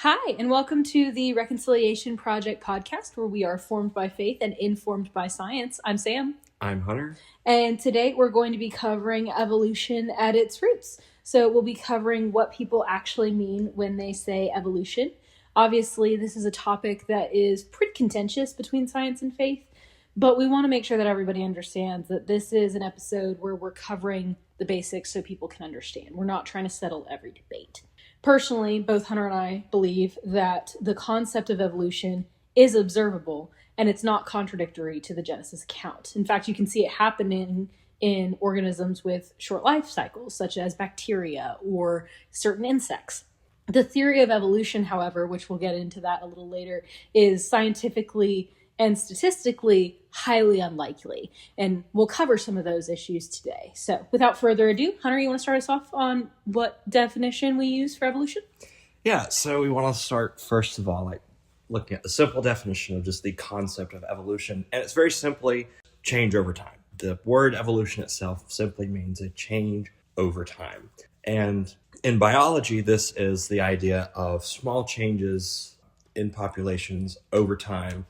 Hi, and welcome to the Reconciliation Project podcast, where we are formed by faith and informed by science. I'm Sam. I'm Hunter. And today we're going to be covering evolution at its roots. So we'll be covering what people actually mean when they say evolution. Obviously, this is a topic that is pretty contentious between science and faith, but we want to make sure that everybody understands that this is an episode where we're covering the basics so people can understand. We're not trying to settle every debate. Personally, both Hunter and I believe that the concept of evolution is observable and it's not contradictory to the Genesis account. In fact, you can see it happening in organisms with short life cycles, such as bacteria or certain insects. The theory of evolution, however, which we'll get into that a little later, is scientifically and statistically highly unlikely. And we'll cover some of those issues today. So without further ado, Hunter, you want to start us off on what definition we use for evolution? Yeah, so we want to start first of all, looking at the simple definition of just the concept of evolution. And it's very simply change over time. The word evolution itself simply means a change over time. And in biology, this is the idea of small changes in populations over time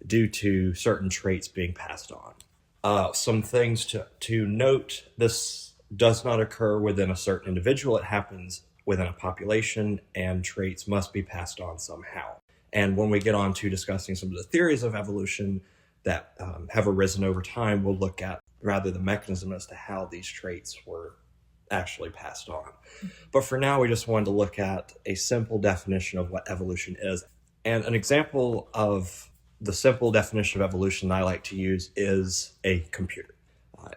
due to certain traits being passed on. Some things to note: this does not occur within a certain individual. It happens within a population, and traits must be passed on somehow. And when we get on to discussing some of the theories of evolution that have arisen over time, we'll look at rather the mechanism as to how these traits were actually passed on. But for now, we just wanted to look at a simple definition of what evolution is. And an example of the simple definition of evolution I like to use is a computer.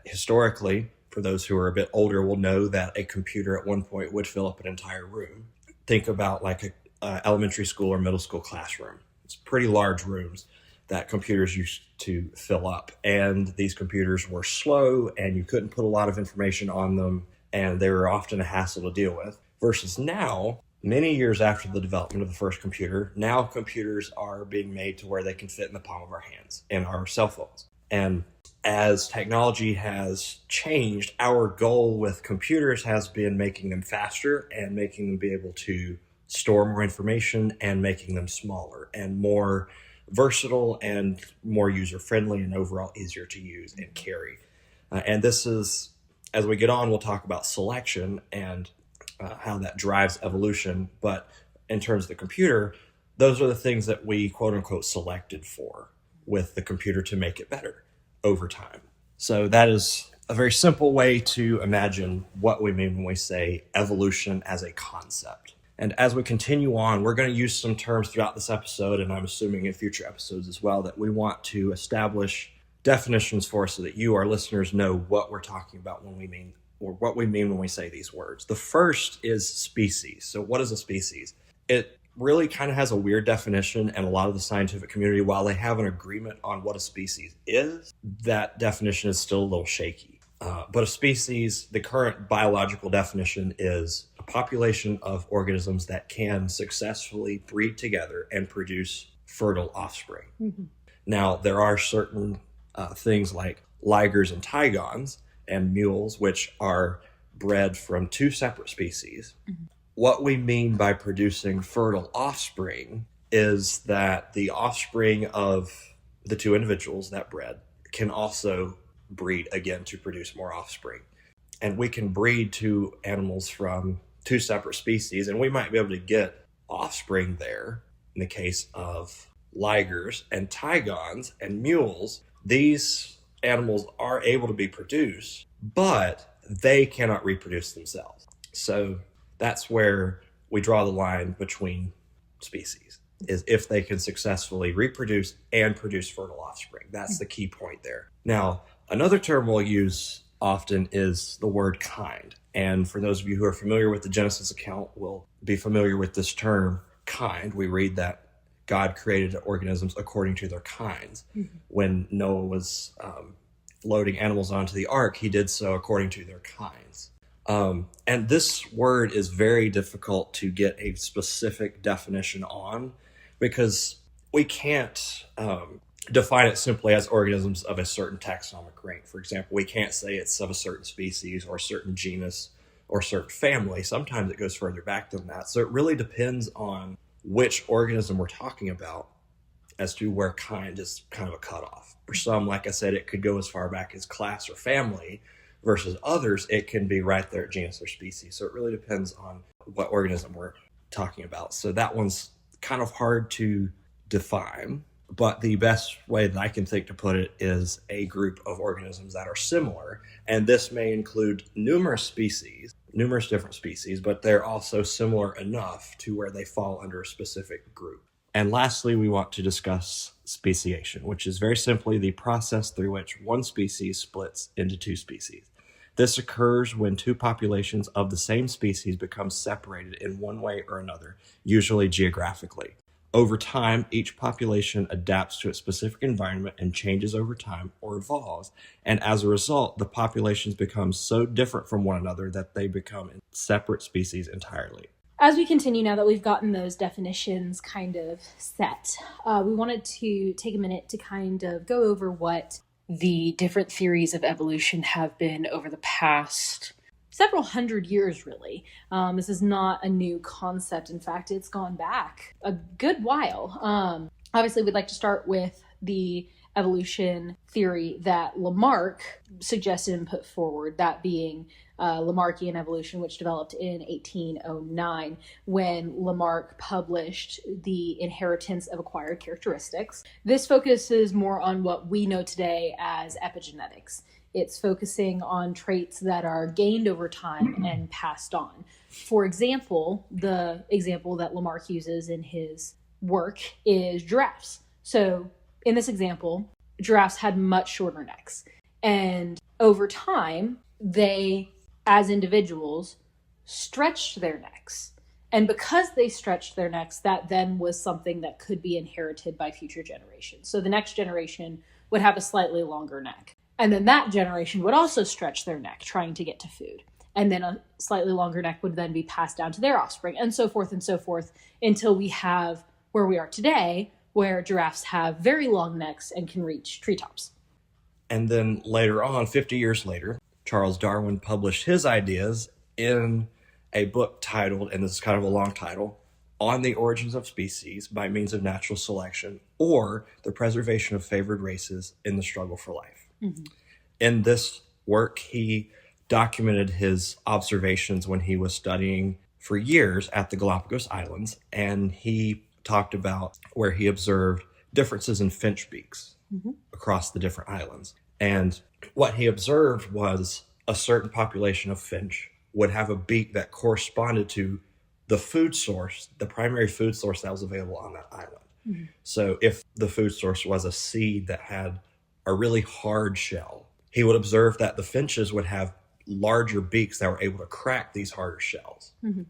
Historically, for those who are a bit older, will know that a computer at one point would fill up an entire room. Think about like a elementary school or middle school classroom. It's pretty large rooms that computers used to fill up. And these computers were slow and you couldn't put a lot of information on them, and they were often a hassle to deal with. Versus now, many years after the development of the first computer, now computers are being made to where they can fit in the palm of our hands and our cell phones. And as technology has changed, our goal with computers has been making them faster and making them be able to store more information and making them smaller and more versatile and more user-friendly and overall easier to use and carry. And this is, as we get on, we'll talk about selection and how that drives evolution. But in terms of the computer, those are the things that we quote unquote selected for with the computer to make it better over time. So that is a very simple way to imagine what we mean when we say evolution as a concept. And as we continue on, we're going to use some terms throughout this episode, and I'm assuming in future episodes as well, that we want to establish definitions for so that you, our listeners, know what we're talking about when we mean, or what we mean when we say these words. The first is species. So what is a species? It really kind of has a weird definition, and a lot of the scientific community, while they have an agreement on what a species is, that definition is still a little shaky. But a species, the current biological definition, is a population of organisms that can successfully breed together and produce fertile offspring. Mm-hmm. Now, there are certain things like ligers and tigons and mules, which are bred from two separate species. Mm-hmm. What we mean by producing fertile offspring is that the offspring of the two individuals that bred can also breed again to produce more offspring. And we can breed two animals from two separate species, and we might be able to get offspring there. In the case of ligers and tigons and mules, these animals are able to be produced, but they cannot reproduce themselves. So that's where we draw the line between species, is if they can successfully reproduce and produce fertile offspring. That's the key point there. Now, another term we'll use often is the word kind. And for those of you who are familiar with the Genesis account will be familiar with this term, kind. We read that God created organisms according to their kinds. Mm-hmm. When Noah was loading animals onto the ark, he did so according to their kinds. And this word is very difficult to get a specific definition on, because we can't define it simply as organisms of a certain taxonomic rank. For example, we can't say it's of a certain species or a certain genus or certain family. Sometimes it goes further back than that. So it really depends on which organism we're talking about as to where kind is kind of a cutoff. For some, like I said, it could go as far back as class or family, versus others, it can be right there at genus or species. So it really depends on what organism we're talking about. So that one's kind of hard to define, but the best way that I can think to put it is a group of organisms that are similar. And this may include numerous different species, but they're also similar enough to where they fall under a specific group. And lastly, we want to discuss speciation, which is very simply the process through which one species splits into two species. This occurs when two populations of the same species become separated in one way or another, usually geographically. Over time, each population adapts to its specific environment and changes over time or evolves. And as a result, the populations become so different from one another that they become separate species entirely. As we continue, now that we've gotten those definitions kind of set, we wanted to take a minute to kind of go over what the different theories of evolution have been over the past several hundred years, really. This is not a new concept. In fact, it's gone back a good while. Obviously, we'd like to start with the evolution theory that Lamarck suggested and put forward, that being Lamarckian evolution, which developed in 1809 when Lamarck published The Inheritance of Acquired Characteristics. This focuses more on what we know today as epigenetics. It's focusing on traits that are gained over time and passed on. For example, the example that Lamarck uses in his work is giraffes. So in this example, giraffes had much shorter necks. And over time, they, as individuals, stretched their necks. And because they stretched their necks, that then was something that could be inherited by future generations. So the next generation would have a slightly longer neck. And then that generation would also stretch their neck trying to get to food. And then a slightly longer neck would then be passed down to their offspring, and so forth, until we have where we are today, where giraffes have very long necks and can reach treetops. And then later on, 50 years later, Charles Darwin published his ideas in a book titled, and this is kind of a long title, On the Origins of Species by Means of Natural Selection, or the Preservation of Favored Races in the Struggle for Life. Mm-hmm. In this work, he documented his observations when he was studying for years at the Galapagos Islands, and he talked about where he observed differences in finch beaks across the different islands. And what he observed was a certain population of finch would have a beak that corresponded to the food source, the primary food source that was available on that island. Mm-hmm. So if the food source was a seed that had a really hard shell, he would observe that the finches would have larger beaks that were able to crack these harder shells. Mm-hmm.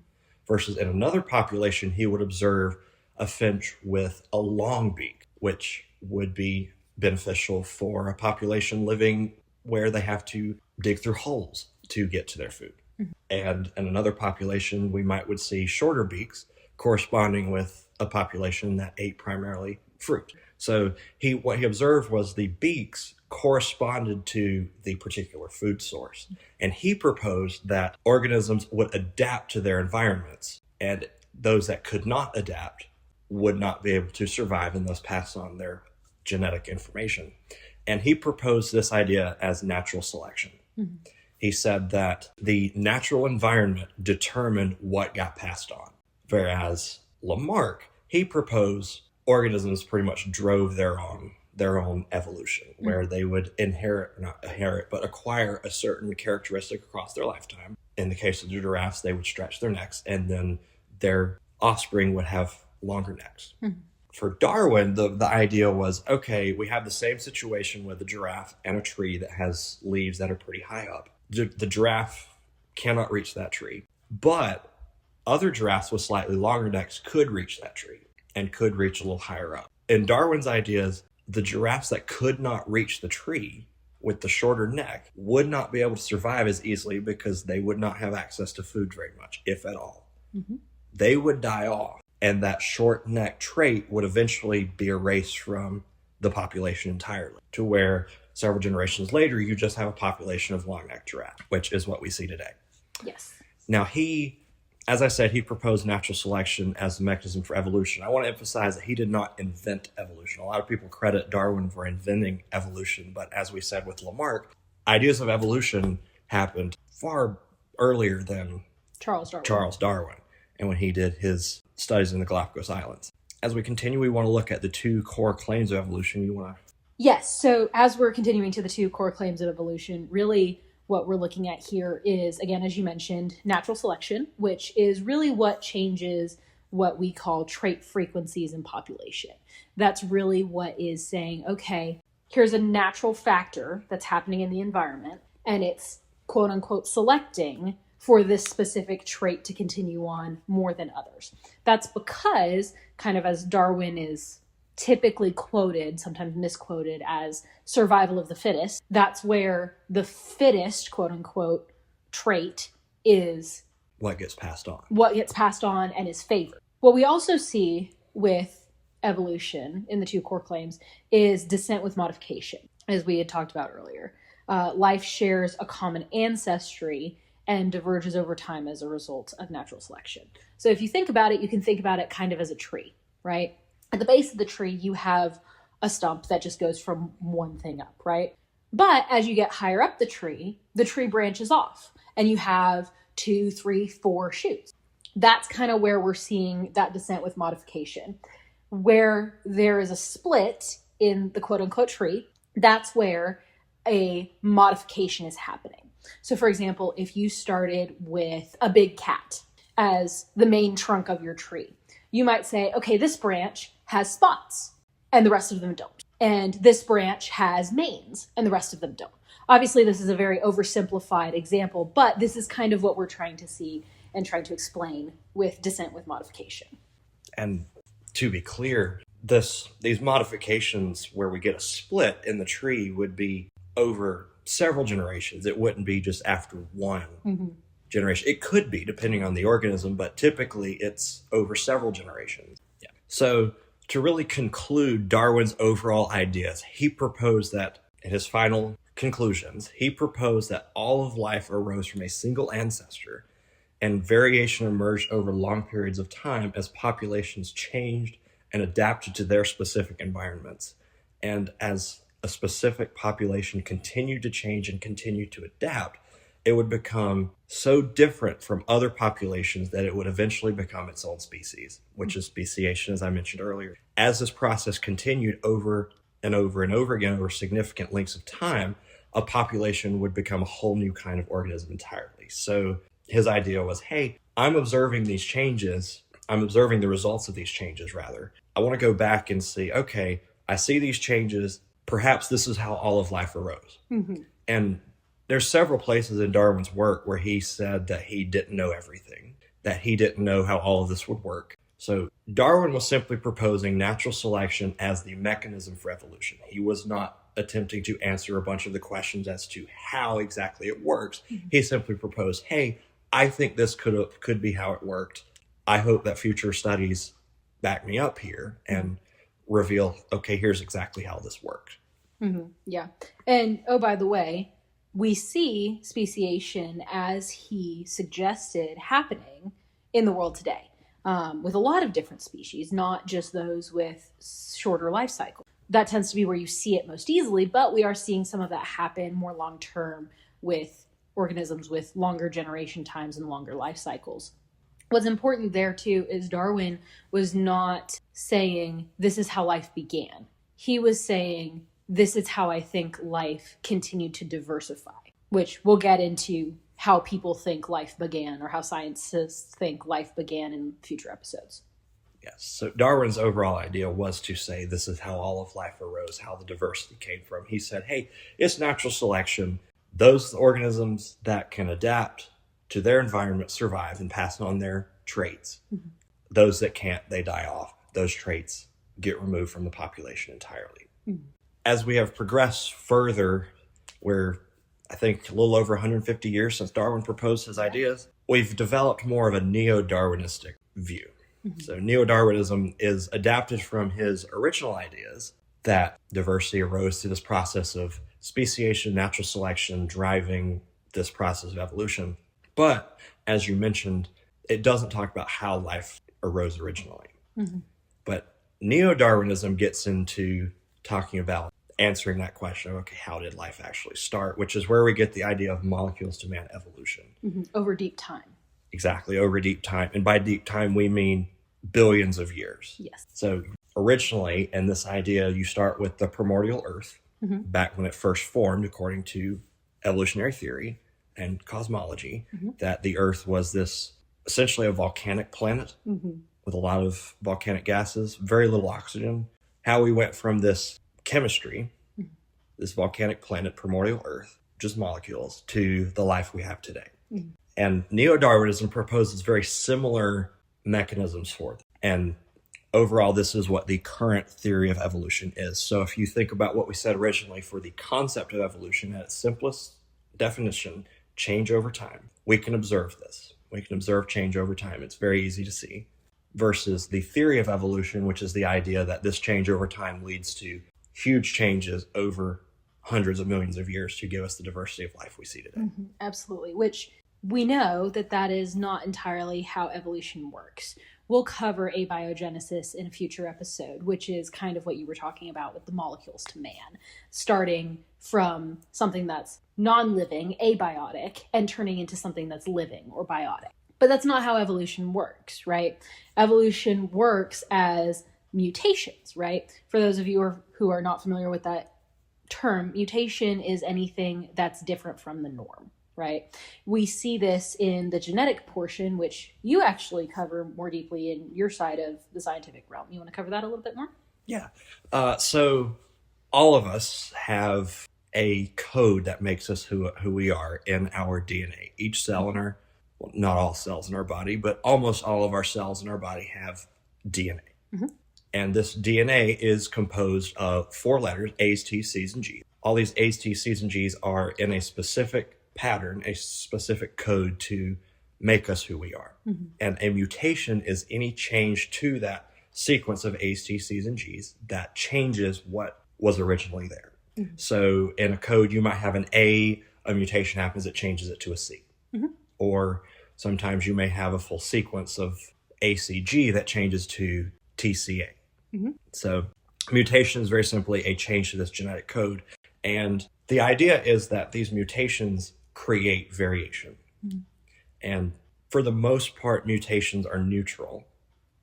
Versus in another population, he would observe a finch with a long beak, which would be beneficial for a population living where they have to dig through holes to get to their food. Mm-hmm. And in another population, we would see shorter beaks corresponding with a population that ate primarily fruit. So what he observed was the beaks corresponded to the particular food source. And he proposed that organisms would adapt to their environments, and those that could not adapt would not be able to survive and thus pass on their genetic information. And he proposed this idea as natural selection. Mm-hmm. He said that the natural environment determined what got passed on. Whereas Lamarck, he proposed organisms pretty much drove their own evolution, where they would acquire a certain characteristic across their lifetime. In the case of the giraffes, they would stretch their necks, and then their offspring would have longer necks. Mm-hmm. For Darwin, the idea was, okay, we have the same situation with a giraffe and a tree that has leaves that are pretty high up. The giraffe cannot reach that tree, but other giraffes with slightly longer necks could reach that tree and could reach a little higher up. In Darwin's ideas, the giraffes that could not reach the tree with the shorter neck would not be able to survive as easily because they would not have access to food very much, if at all. Mm-hmm. They would die off, and that short neck trait would eventually be erased from the population entirely, to where several generations later, you just have a population of long-necked giraffe, which is what we see today. Yes. Now, he as I said, he proposed natural selection as the mechanism for evolution. I want to emphasize that he did not invent evolution. A lot of people credit Darwin for inventing evolution, but as we said with Lamarck, ideas of evolution happened far earlier than Charles Darwin, and when he did his studies in the Galapagos Islands. As we continue, we want to look at the two core claims of evolution. You want to? Yes. So as we're continuing to the two core claims of evolution, really what we're looking at here is, again, as you mentioned, natural selection, which is really what changes what we call trait frequencies in population. That's really what is saying, okay, here's a natural factor that's happening in the environment, and it's quote unquote selecting for this specific trait to continue on more than others. That's because, kind of as Darwin is typically quoted, sometimes misquoted, as survival of the fittest, that's where the fittest, quote unquote, trait is what gets passed on and is favored. What we also see with evolution in the two core claims is descent with modification, as we had talked about earlier. Life shares a common ancestry and diverges over time as a result of natural selection. So if you think about it, you can think about it kind of as a tree, right? At the base of the tree, you have a stump that just goes from one thing up, right? But as you get higher up the tree branches off and you have 2, 3, 4 shoots. That's kind of where we're seeing that descent with modification. Where there is a split in the quote unquote tree, that's where a modification is happening. So for example, if you started with a big cat as the main trunk of your tree, you might say, okay, this branch has spots and the rest of them don't. And this branch has manes and the rest of them don't. Obviously, this is a very oversimplified example, but this is kind of what we're trying to see and trying to explain with descent with modification. And to be clear, these modifications where we get a split in the tree would be over several generations. It wouldn't be just after one generation. It could be, depending on the organism, but typically it's over several generations. Yeah. So to really conclude Darwin's overall ideas, he proposed that in his final conclusions, he proposed that all of life arose from a single ancestor and variation emerged over long periods of time as populations changed and adapted to their specific environments. And as a specific population continued to change and continued to adapt, it would become so different from other populations that it would eventually become its own species, which is speciation, as I mentioned earlier. As this process continued over and over and over again over significant lengths of time, a population would become a whole new kind of organism entirely. So his idea was, hey, I'm observing these changes. I'm observing the results of these changes, rather. I want to go back and see, okay, I see these changes. Perhaps this is how all of life arose. And there's several places in Darwin's work where he said that he didn't know everything, that he didn't know how all of this would work. So Darwin was simply proposing natural selection as the mechanism for evolution. He was not attempting to answer a bunch of the questions as to how exactly it works. He simply proposed, hey, I think this could be how it worked. I hope that future studies back me up here and reveal, okay, here's exactly how this works. Yeah. And oh, by the way, we see speciation as he suggested happening in the world today, with a lot of different species, not just those with shorter life cycles. That tends to be where you see it most easily, but we are seeing some of that happen more long-term with organisms with longer generation times and longer life cycles. What's important there too is Darwin was not saying this is how life began. He was saying this is how I think life continued to diversify, which we'll get into how people think life began or how scientists think life began in future episodes. Yes. So Darwin's overall idea was to say this is how all of life arose, how the diversity came from. He said, hey, it's natural selection. Those organisms that can adapt to their environment survive and pass on their traits. Those that can't, they die off. Those traits get removed from the population entirely. As we have progressed further, we're, I think, a little over 150 years since Darwin proposed his ideas, we've developed more of a neo-Darwinistic view. So neo-Darwinism is adapted from his original ideas that diversity arose through this process of speciation, natural selection, driving this process of evolution. But as you mentioned, it doesn't talk about how life arose originally. Mhm. But neo-Darwinism gets into talking about answering that question of, okay, how did life actually start? Which is where we get the idea of molecules to man evolution. Over deep time. Exactly, over deep time. And by deep time, we mean billions of years. Yes. So originally, in this idea, you start with the primordial Earth, back when it first formed, according to evolutionary theory and cosmology, that the Earth was this essentially a volcanic planet with a lot of volcanic gases, very little oxygen. How we went from this chemistry, this volcanic planet, primordial Earth, just molecules, to the life we have today. And neo-Darwinism proposes very similar mechanisms for it. And overall, this is what the current theory of evolution is. So if you think about what we said originally for the concept of evolution at its simplest definition, change over time, we can observe this. We can observe change over time. It's very easy to see. Versus the theory of evolution, which is the idea that this change over time leads to huge changes over hundreds of millions of years to give us the diversity of life we see today. Absolutely. Which we know that is not entirely how evolution works. We'll cover abiogenesis in a future episode, which is kind of what you were talking about with the molecules to man, starting from something that's non-living, abiotic, and turning into something that's living or biotic. But that's not how evolution works, right? Evolution works as mutations, right? For those of you who are not familiar with that term, mutation is anything that's different from the norm, right? We see this in the genetic portion, which you actually cover more deeply in your side of the scientific realm. You want to cover that a little bit more? Yeah. So all of us have a code that makes us who we are in our DNA. Each cell in our, well, not all cells in our body, but almost all of our cells in our body have DNA. And this DNA is composed of 4 letters, A's, T's, C's, and G's. All these A's, T's, C's, and G's are in a specific pattern, a specific code to make us who we are. And a mutation is any change to that sequence of A's, T's, C's, and G's that changes what was originally there. So in a code, you might have an A mutation happens, it changes it to a C. Or sometimes you may have a full sequence of ACG that changes to TCA. So mutation is very simply a change to this genetic code. And the idea is that these mutations create variation. And for the most part, mutations are neutral,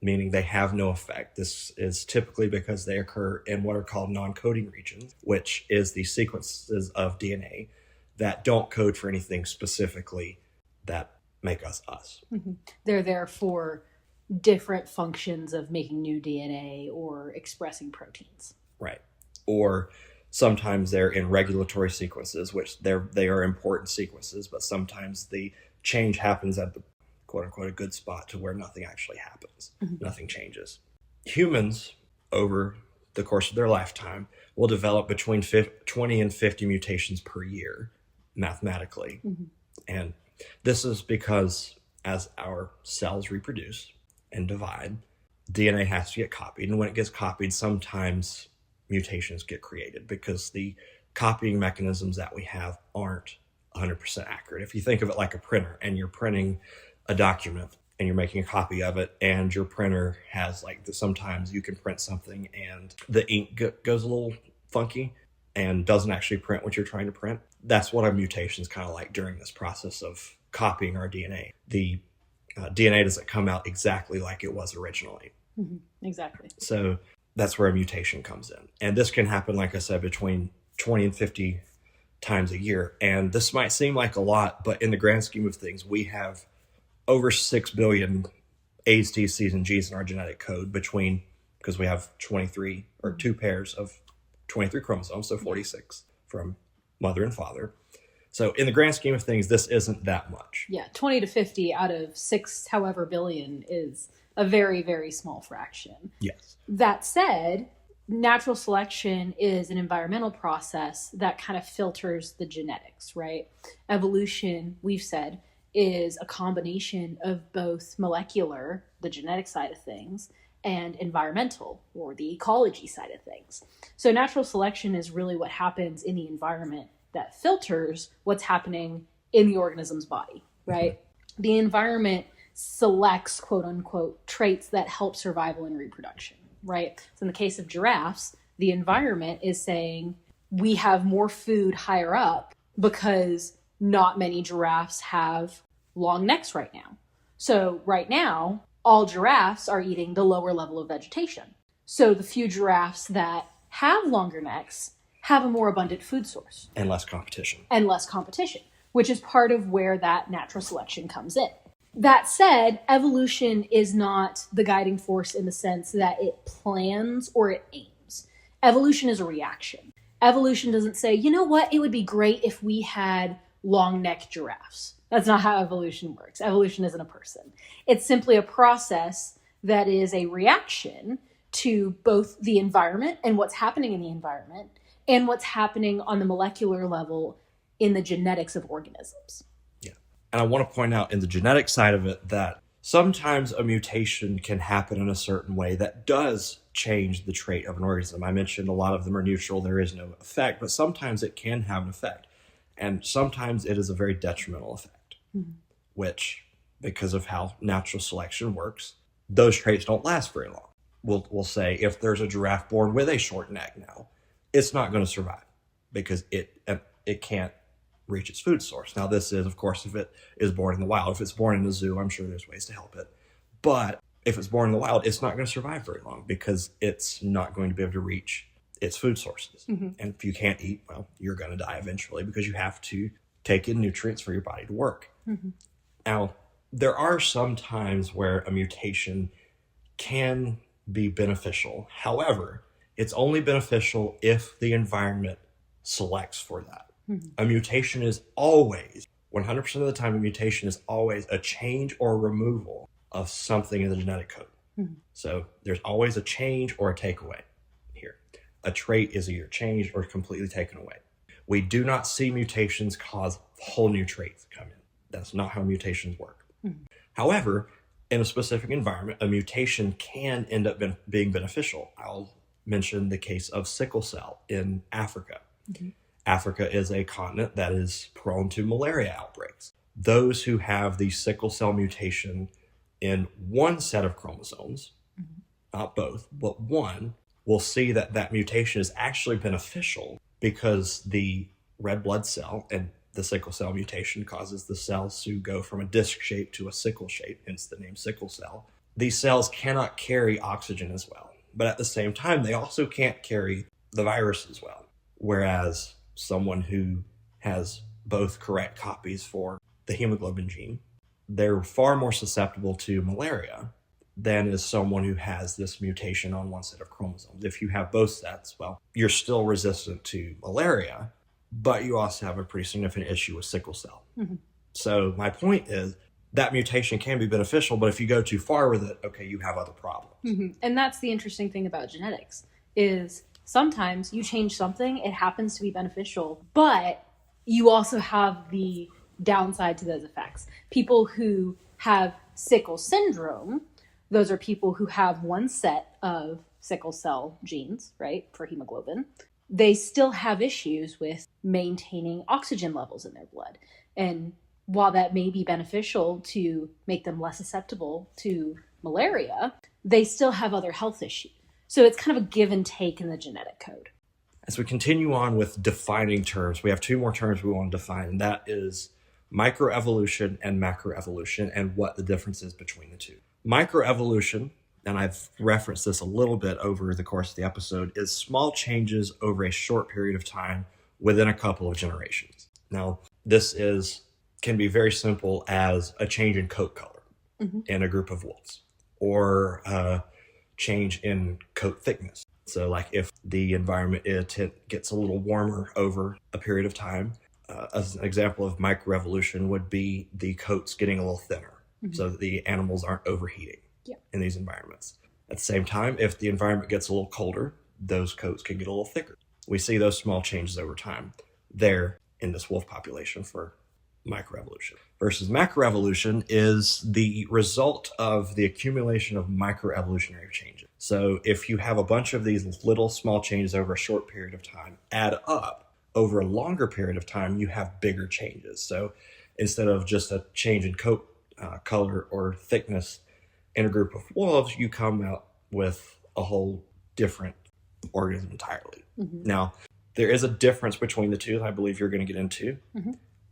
meaning they have no effect. This is typically because they occur in what are called non-coding regions, which is the sequences of DNA that don't code for anything specifically that make us us. They're there for different functions of making new DNA or expressing proteins. Right. Or sometimes they're in regulatory sequences, which they are important sequences, but sometimes the change happens at the quote unquote a good spot to where nothing actually happens. Nothing changes. Humans, over the course of their lifetime, will develop between 20 and 50 mutations per year mathematically. And this is because as our cells reproduce and divide, DNA has to get copied. And when it gets copied, sometimes mutations get created because the copying mechanisms that we have aren't 100% accurate. If you think of it like a printer and you're printing a document and you're making a copy of it and your printer has sometimes you can print something and the ink goes a little funky and doesn't actually print what you're trying to print. That's what a mutation is kind of like during this process of copying our DNA. The DNA doesn't come out exactly like it was originally. Exactly. So that's where a mutation comes in. And this can happen, like I said, between 20 and 50 times a year. And this might seem like a lot, but in the grand scheme of things, we have over 6 billion A's, T's, C's, and G's in our genetic code because we have 23 or 2 pairs of 23 chromosomes, so 46 from mother and father. So in the grand scheme of things, this isn't that much. Yeah, 20 to 50 out of 6 however billion is a very, very small fraction. Yes. That said, natural selection is an environmental process that kind of filters the genetics, right? Evolution, we've said, is a combination of both molecular, the genetic side of things, and environmental, or the ecology side of things. So natural selection is really what happens in the environment that filters what's happening in the organism's body, right? The environment selects, quote unquote, traits that help survival and reproduction, right? So in the case of giraffes, the environment is saying we have more food higher up because not many giraffes have long necks right now. So right now, all giraffes are eating the lower level of vegetation. So the few giraffes that have longer necks have a more abundant food source. And less competition. And less competition, which is part of where that natural selection comes in. That said, evolution is not the guiding force in the sense that it plans or it aims. Evolution is a reaction. Evolution doesn't say, you know what, it would be great if we had long-necked giraffes. That's not how evolution works. Evolution isn't a person. It's simply a process that is a reaction to both the environment and what's happening in the environment and what's happening on the molecular level in the genetics of organisms. Yeah. And I want to point out in the genetic side of it that sometimes a mutation can happen in a certain way that does change the trait of an organism. I mentioned a lot of them are neutral, there is no effect, but sometimes it can have an effect. And sometimes it is a very detrimental effect, which, because of how natural selection works, those traits don't last very long. We'll say if there's a giraffe born with a short neck now, it's not going to survive because it can't reach its food source. Now, this is, of course, if it is born in the wild. If it's born in a zoo, I'm sure there's ways to help it. But if it's born in the wild, it's not going to survive very long because it's not going to be able to reach its food sources. And if you can't eat, well, you're going to die eventually because you have to take in nutrients for your body to work. Now, there are some times where a mutation can be beneficial. However, it's only beneficial if the environment selects for that. A mutation is always, 100% of the time, a mutation is always a change or removal of something in the genetic code. So there's always a change or a takeaway here. A trait is either changed or completely taken away. We do not see mutations cause whole new traits to come in. That's not how mutations work. However, in a specific environment, a mutation can end up being beneficial. I'll mention the case of sickle cell in Africa. Africa is a continent that is prone to malaria outbreaks. Those who have the sickle cell mutation in one set of chromosomes, not both, but one, will see that that mutation is actually beneficial because the red blood cell and the sickle cell mutation causes the cells to go from a disc shape to a sickle shape, hence the name sickle cell. These cells cannot carry oxygen as well, but at the same time, they also can't carry the virus as well. Whereas someone who has both correct copies for the hemoglobin gene, they're far more susceptible to malaria than is someone who has this mutation on one set of chromosomes. If you have both sets, well, you're still resistant to malaria, but you also have a pretty significant issue with sickle cell. So my point is that mutation can be beneficial, but if you go too far with it, okay, you have other problems. And that's the interesting thing about genetics is sometimes you change something, it happens to be beneficial, but you also have the downside to those effects. People who have sickle syndrome, those are people who have one set of sickle cell genes, right, for hemoglobin. They still have issues with maintaining oxygen levels in their blood. And while that may be beneficial to make them less susceptible to malaria, they still have other health issues. So it's kind of a give and take in the genetic code. As we continue on with defining terms, we have two more terms we want to define, and that is microevolution and macroevolution and what the difference is between the two. Microevolution, and I've referenced this a little bit over the course of the episode, is small changes over a short period of time within a couple of generations. Now, this can be very simple as a change in coat color in a group of wolves, or a change in coat thickness. So like if the environment gets a little warmer over a period of time, as an example of microevolution would be the coats getting a little thinner so that the animals aren't overheating in these environments. At the same time, if the environment gets a little colder, those coats can get a little thicker. We see those small changes over time there in this wolf population for microevolution. Versus macroevolution is the result of the accumulation of microevolutionary changes. So if you have a bunch of these little small changes over a short period of time, add up over a longer period of time, you have bigger changes. So instead of just a change in coat color or thickness in a group of wolves, you come out with a whole different organism entirely. Now, there is a difference between the two that I believe you're going to get into,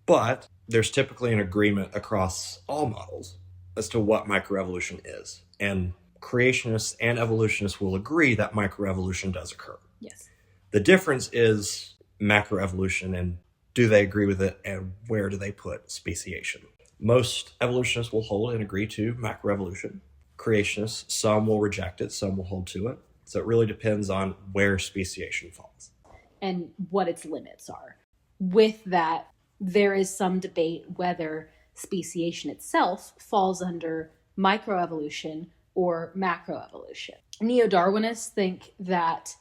but there's typically an agreement across all models as to what microevolution is. And creationists and evolutionists will agree that microevolution does occur. Yes. The difference is macroevolution, and do they agree with it, and where do they put speciation? Most evolutionists will hold and agree to macroevolution. Creationists, some will reject it, some will hold to it. So it really depends on where speciation falls. And what its limits are. With that, there is some debate whether speciation itself falls under microevolution or macroevolution. Neo-Darwinists think that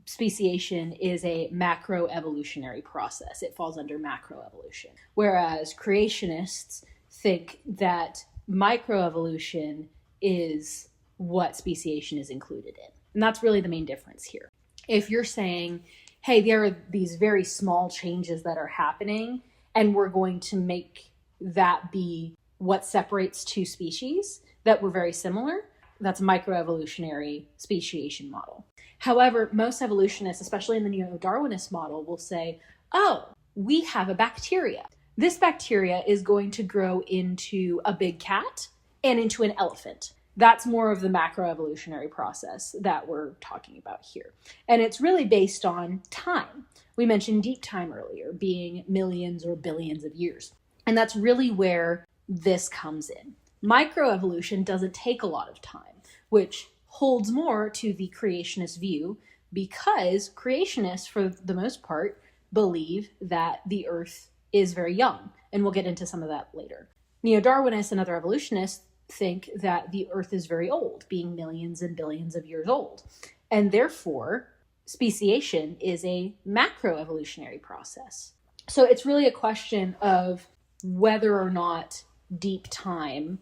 speciation is a macroevolutionary process. It falls under macroevolution. Whereas creationists think that microevolution is what speciation is included in. And that's really the main difference here. If you're saying, hey, there are these very small changes that are happening, and we're going to make that be what separates two species that were very similar, that's a microevolutionary speciation model. However, most evolutionists, especially in the Neo-Darwinist model, will say, oh, we have a bacteria. This bacteria is going to grow into a big cat and into an elephant. That's more of the macroevolutionary process that we're talking about here. And it's really based on time. We mentioned deep time earlier, being millions or billions of years. And that's really where this comes in. Microevolution doesn't take a lot of time, which holds more to the creationist view, because creationists, for the most part, believe that the Earth is very young. And we'll get into some of that later. Neo-Darwinists and other evolutionists think that the Earth is very old, being millions and billions of years old. And therefore, speciation is a macroevolutionary process. So it's really a question of whether or not deep time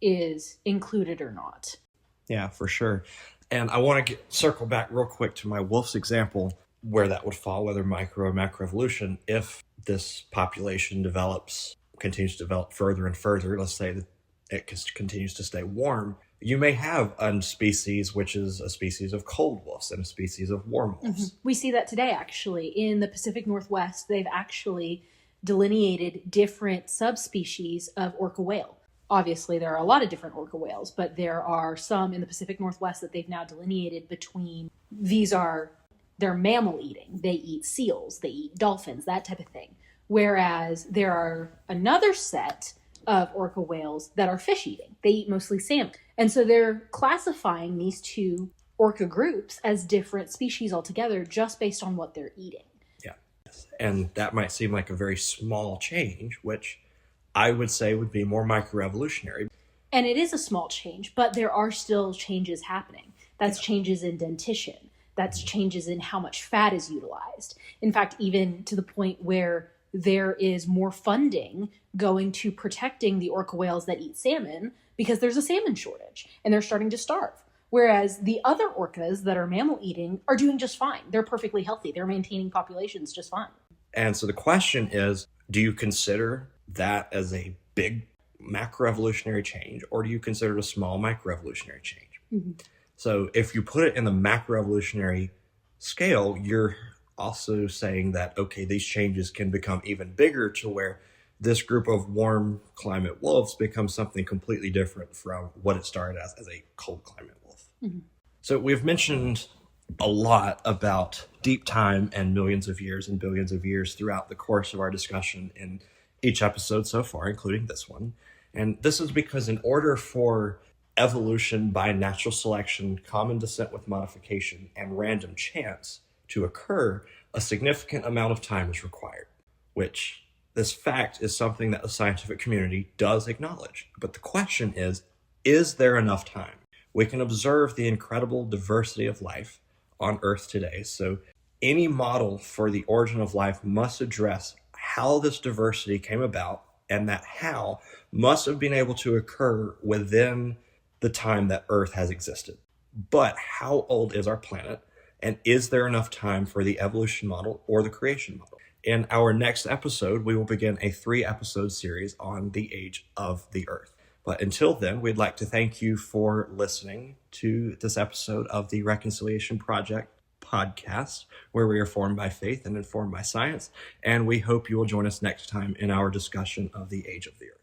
is included or not. Yeah, for sure. And I want to circle back real quick to my wolf's example, where that would fall, whether micro or macroevolution. If this population continues to develop further and further, let's say that it continues to stay warm, you may have a species which is a species of cold wolves and a species of warm wolves. We see that today, actually. In the Pacific Northwest, they've actually delineated different subspecies of orca whale. Obviously, there are a lot of different orca whales, but there are some in the Pacific Northwest that they've now delineated between. They're mammal eating. They eat seals, they eat dolphins, that type of thing. Whereas there are another set of orca whales that are fish eating. They eat mostly salmon. And so they're classifying these two orca groups as different species altogether just based on what they're eating. Yeah. And that might seem like a very small change, which I would say would be more microevolutionary. And it is a small change, but there are still changes happening. That's changes in dentition. That's changes in how much fat is utilized. In fact, even to the point where there is more funding going to protecting the orca whales that eat salmon because there's a salmon shortage and they're starting to starve. Whereas the other orcas that are mammal eating are doing just fine. They're perfectly healthy. They're maintaining populations just fine. And so the question is, do you consider that as a big macroevolutionary change, or do you consider it a small microevolutionary change? Mm-hmm. So if you put it in the macroevolutionary scale, you're also saying that, okay, these changes can become even bigger to where this group of warm climate wolves becomes something completely different from what it started as a cold climate wolf. Mm-hmm. So we've mentioned a lot about deep time and millions of years and billions of years throughout the course of our discussion in each episode so far, including this one. And this is because in order for evolution by natural selection, common descent with modification, and random chance to occur, a significant amount of time is required, which this fact is something that the scientific community does acknowledge. But the question is there enough time? We can observe the incredible diversity of life on Earth today. So any model for the origin of life must address how this diversity came about, and that how must have been able to occur within the time that Earth has existed. But how old is our planet? And is there enough time for the evolution model or the creation model? In our next episode, we will begin a 3-episode series on the age of the Earth. But until then, we'd like to thank you for listening to this episode of the Reconciliation Project podcast, where we are formed by faith and informed by science. And we hope you will join us next time in our discussion of the age of the earth.